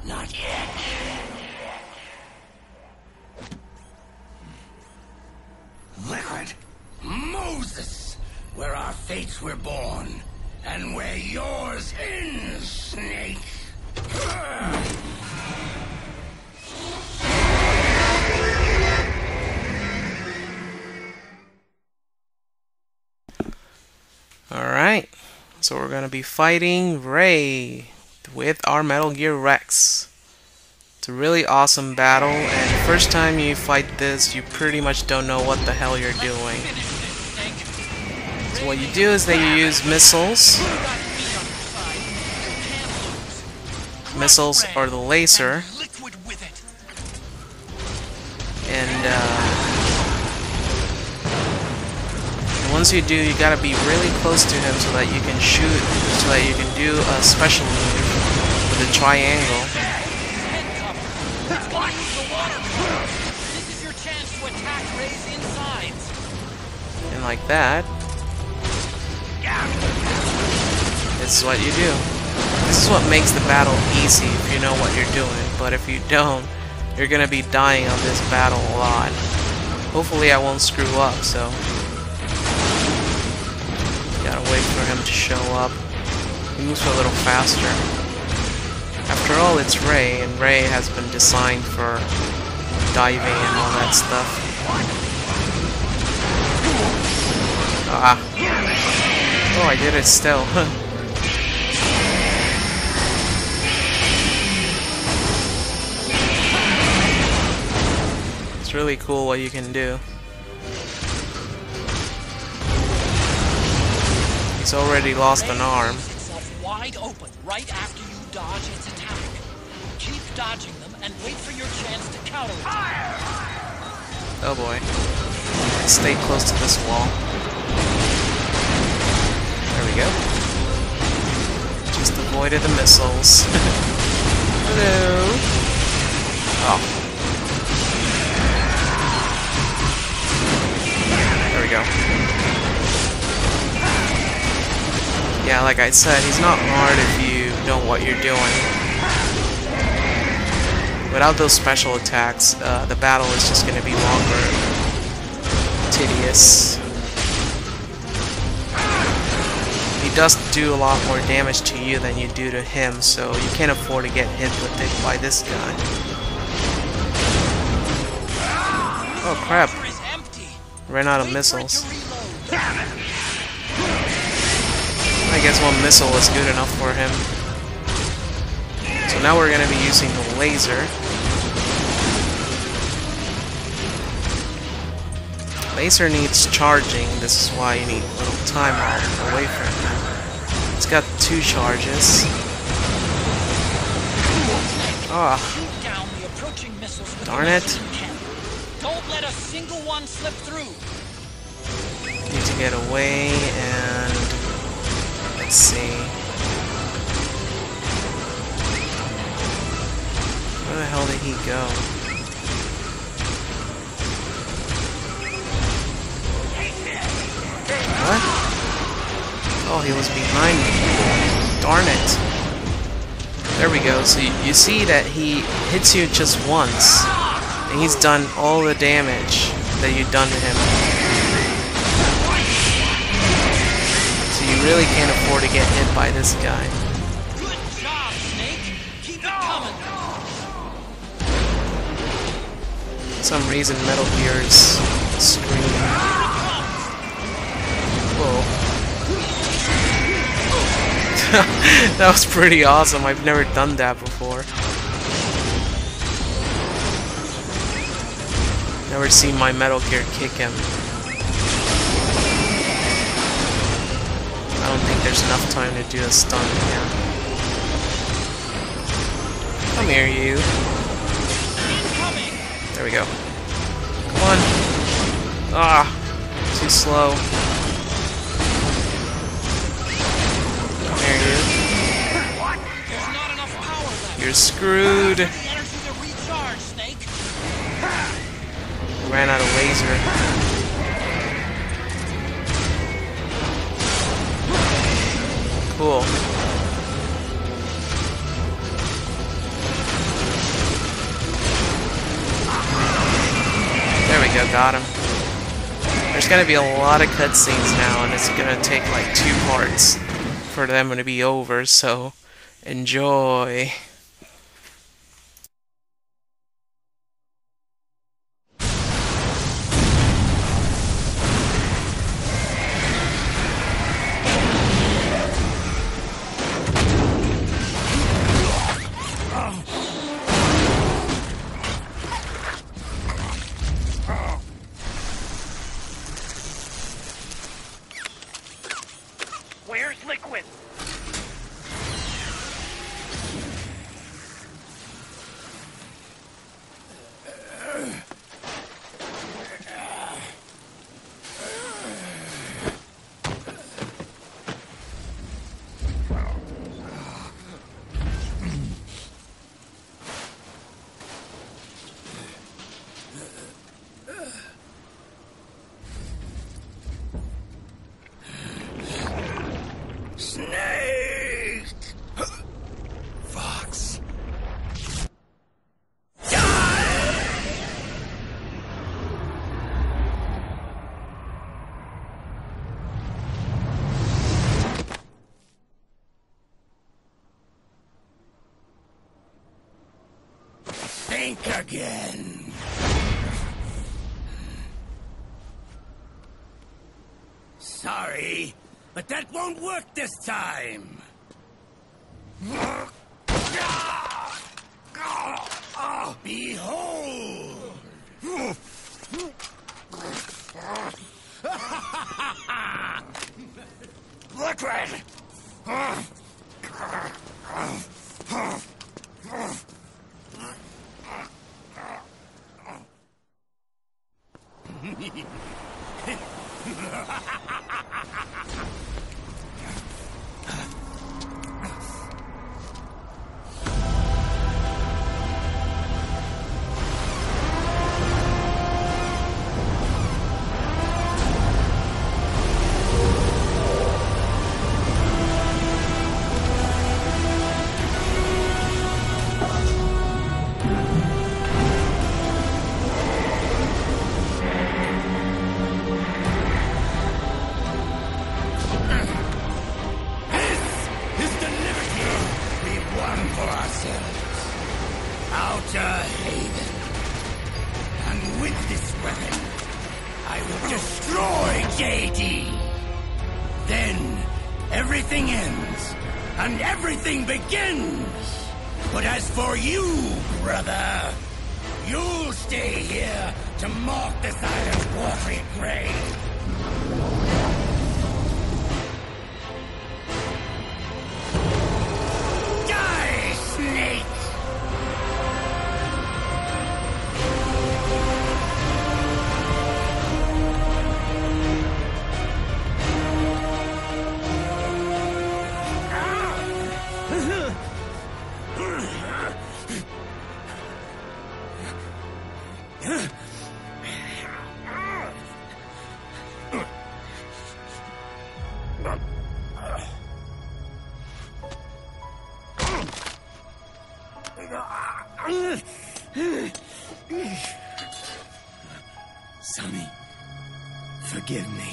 Not yet. Liquid. Moses! Where our fates were born. And where yours ends, Snake. Alright, so we're gonna be fighting Ray with our Metal Gear Rex. It's a really awesome battle, and first time you fight this, you pretty much don't know what the hell you're doing. So what you do is that you use missiles. Missiles or the laser. And once you do, you gotta be really close to him so that you can shoot, so that you can do a special move with a triangle. And like that. This is what you do. This is what makes the battle easy if you know what you're doing. But if you don't, you're gonna be dying on this battle a lot. Hopefully I won't screw up, so gotta wait for him to show up. He moves a little faster. After all, it's Ray, and Ray has been designed for diving and all that stuff. Ah. Oh, I did it still. It's really cool what you can do. He's already lost an arm. Wide open right after you dodge its attack. Keep dodging them and wait for your chance to counterattack. Oh boy. Stay close to this wall. There we go. Just avoided the missiles. Hello. Oh. There we go. Yeah, like I said, he's not hard if you know what you're doing. Without those special attacks, the battle is just going to be longer. Tedious. He does do a lot more damage to you than you do to him, so you can't afford to get hit with it by this guy. Oh crap. Ran out of missiles. I guess one missile was good enough for him. So now we're going to be using the laser. Laser needs charging. This is why you need a little time away from him. It's got 2 charges. Ah. Darn it. Don't let a single one slip through. Need to get away and let's see. Where the hell did he go? What? Oh, he was behind me. Darn it. There we go. So you see that he hits you just once. And he's done all the damage that you've done to him. So you really can't afford to get hit by this guy. Good job, Snake. Keep it coming. For some reason, Metal Gear is screaming. Whoa. That was pretty awesome. I've never done that before. Never seen my Metal Gear kick him. I don't think there's enough time to do a stun again. Come here, you. There we go. Come on. Ah, too slow. Come here, you. You're screwed. Ran out of laser. Cool. got him. There's gonna be a lot of cutscenes now, and it's gonna take like 2 parts for them to be over, so enjoy. Where's Liquid? Snake! Fox. Think again. Sorry, but that won't work this time. Behold! Liquid! Outer Haven. And with this weapon, I will destroy JD. Then, everything ends, and everything begins. But as for you, brother, you'll stay here to mark this island's watery grave. Die, Snake! Sonny, forgive me.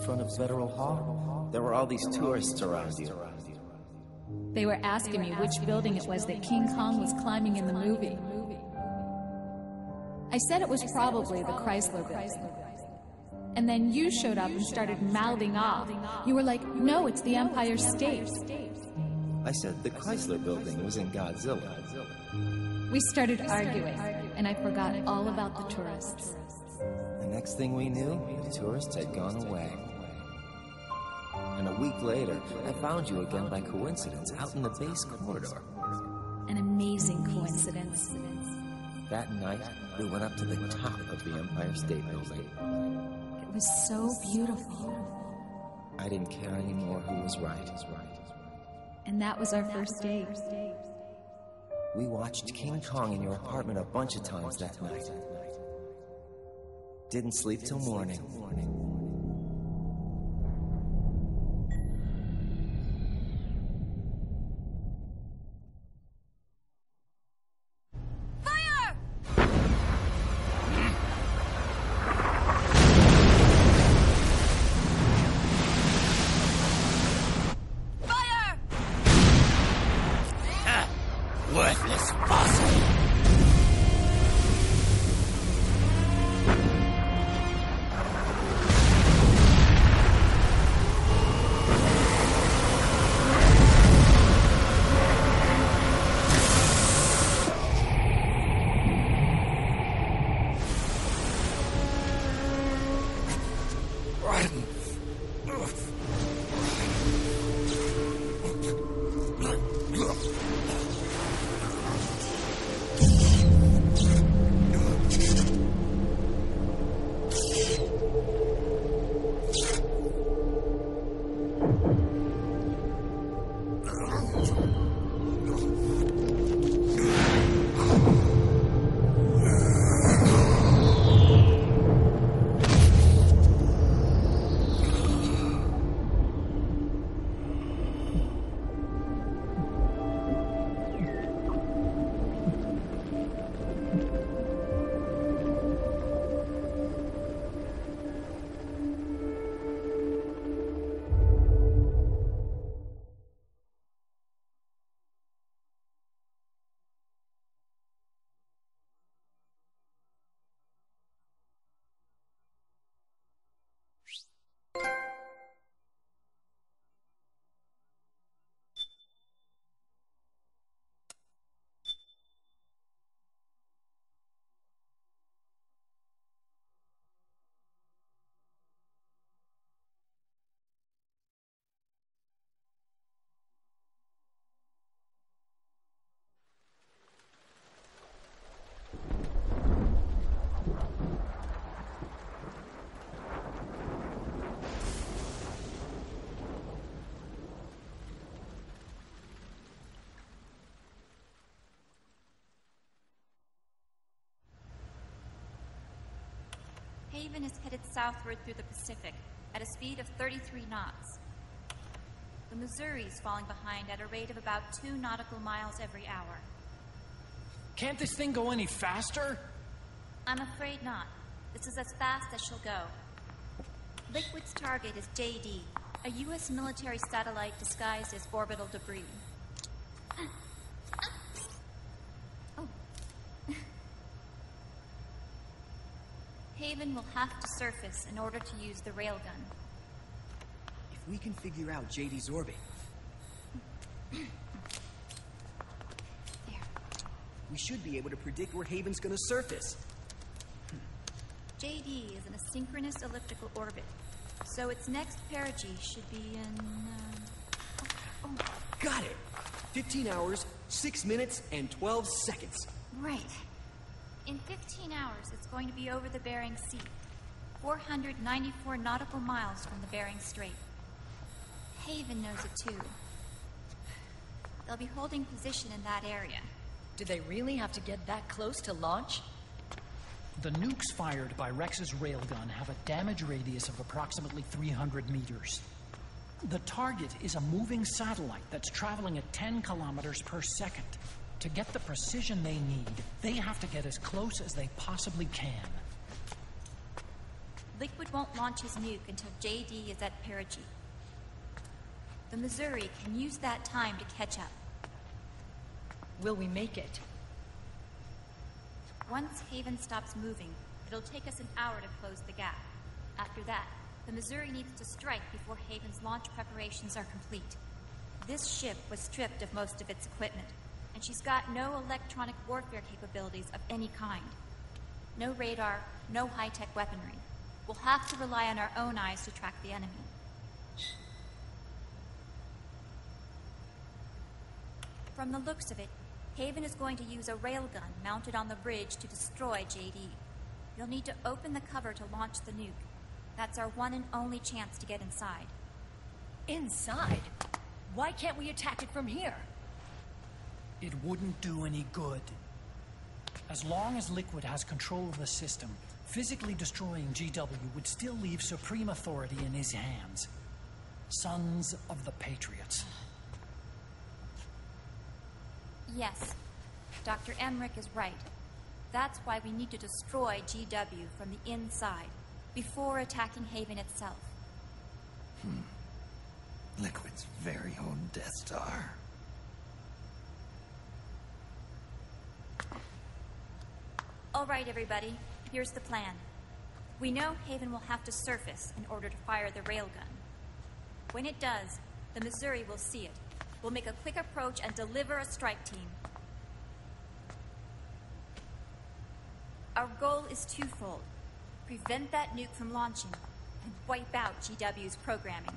front of Federal Hall. There were all these tourists around you. They were asking me which building it was that King Kong was climbing in the movie. I said it was probably the Chrysler Building. And then you showed up and started mouthing off. You were like, no, it's the Empire State. I said the Chrysler Building was in Godzilla. We started arguing, and I forgot all about the tourists. The next thing we knew, the tourists had gone away. And a week later, I found you again by coincidence out in the base corridor. An amazing coincidence. That night, we went up to the top of the Empire State Building. It was so beautiful. I didn't care anymore who was right. And that was our first date. We watched King Kong in your apartment a bunch of times that night. Didn't sleep till morning. Worthless fossil! Haven is headed southward through the Pacific at a speed of 33 knots. The Missouri is falling behind at a rate of about 2 nautical miles every hour. Can't this thing go any faster? I'm afraid not. This is as fast as she'll go. Liquid's target is JD, a U.S. military satellite disguised as orbital debris. Oh. Haven will have to surface in order to use the railgun. If we can figure out JD's orbit... There. We should be able to predict where Haven's gonna surface. JD is in a synchronous elliptical orbit, so its next perigee should be in... Got it! 15 hours, 6 minutes, and 12 seconds. Right. In 15 hours, it's going to be over the Bering Sea, 494 nautical miles from the Bering Strait. Haven knows it too. They'll be holding position in that area. Did they really have to get that close to launch? The nukes fired by Rex's railgun have a damage radius of approximately 300 meters. The target is a moving satellite that's traveling at 10 kilometers per second. To get the precision they need, they have to get as close as they possibly can. Liquid won't launch his nuke until JD is at perigee. The Missouri can use that time to catch up. Will we make it? Once Haven stops moving, it'll take us an hour to close the gap. After that, the Missouri needs to strike before Haven's launch preparations are complete. This ship was stripped of most of its equipment, and she's got no electronic warfare capabilities of any kind. No radar, no high-tech weaponry. We'll have to rely on our own eyes to track the enemy. From the looks of it, Haven is going to use a railgun mounted on the bridge to destroy JD. You'll need to open the cover to launch the nuke. That's our one and only chance to get inside. Inside? Why can't we attack it from here? It wouldn't do any good. As long as Liquid has control of the system, physically destroying GW would still leave supreme authority in his hands. Sons of the Patriots. Yes, Dr. Emmerich is right. That's why we need to destroy GW from the inside, before attacking Haven itself. Liquid's very own Death Star. All right, everybody. Here's the plan. We know Haven will have to surface in order to fire the railgun. When it does, the Missouri will see it. We'll make a quick approach and deliver a strike team. Our goal is twofold. Prevent that nuke from launching, and wipe out GW's programming.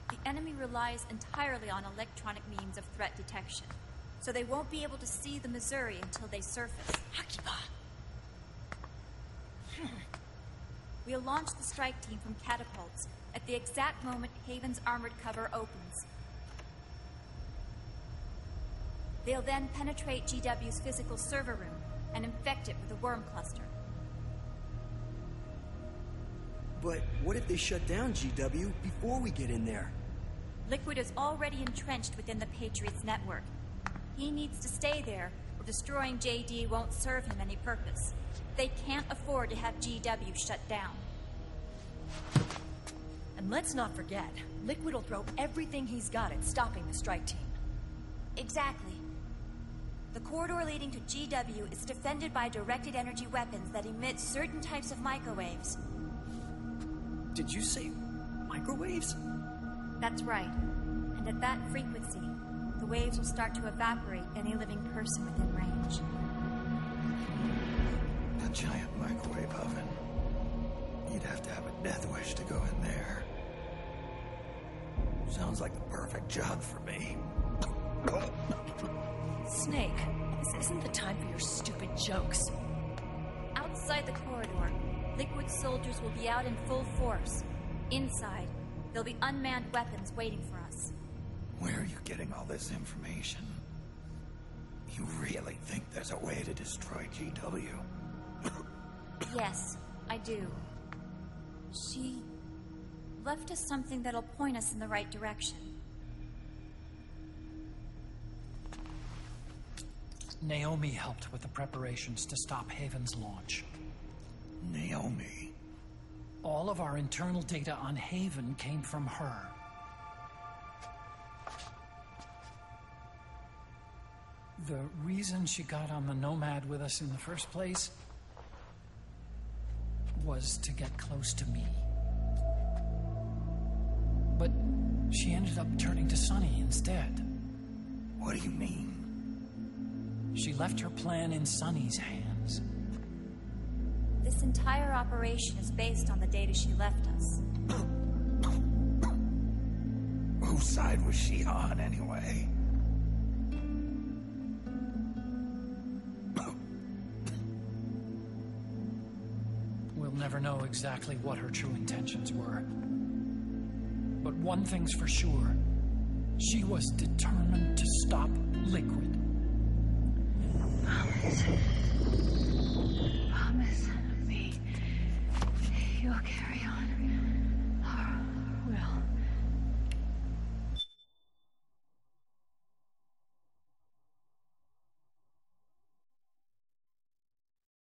The enemy relies entirely on electronic means of threat detection, so they won't be able to see the Missouri until they surface. We'll launch the strike team from catapults at the exact moment Haven's armored cover opens. They'll then penetrate GW's physical server room and infect it with a worm cluster. But what if they shut down GW before we get in there? Liquid is already entrenched within the Patriots network. He needs to stay there, or destroying JD won't serve him any purpose. They can't afford to have GW shut down. And let's not forget, Liquid will throw everything he's got at stopping the strike team. Exactly. The corridor leading to GW is defended by directed energy weapons that emit certain types of microwaves. Did you say microwaves? That's right. And at that frequency, the waves will start to evaporate any living person within range. A giant microwave oven. You'd have to have a death wish to go in there. Sounds like the perfect job for me. Snake, this isn't the time for your stupid jokes. Outside the corridor, Liquid soldiers will be out in full force. Inside, there'll be unmanned weapons waiting for us. Where are you getting all this information? You really think there's a way to destroy GW? Yes, I do. She left us something that'll point us in the right direction. Naomi helped with the preparations to stop Haven's launch. Naomi? All of our internal data on Haven came from her. The reason she got on the Nomad with us in the first place was to get close to me. But she ended up turning to Sunny instead. What do you mean? She left her plan in Sunny's hands. This entire operation is based on the data she left us. Whose side was she on, anyway? We'll never know exactly what her true intentions were. But one thing's for sure. She was determined to stop Liquid.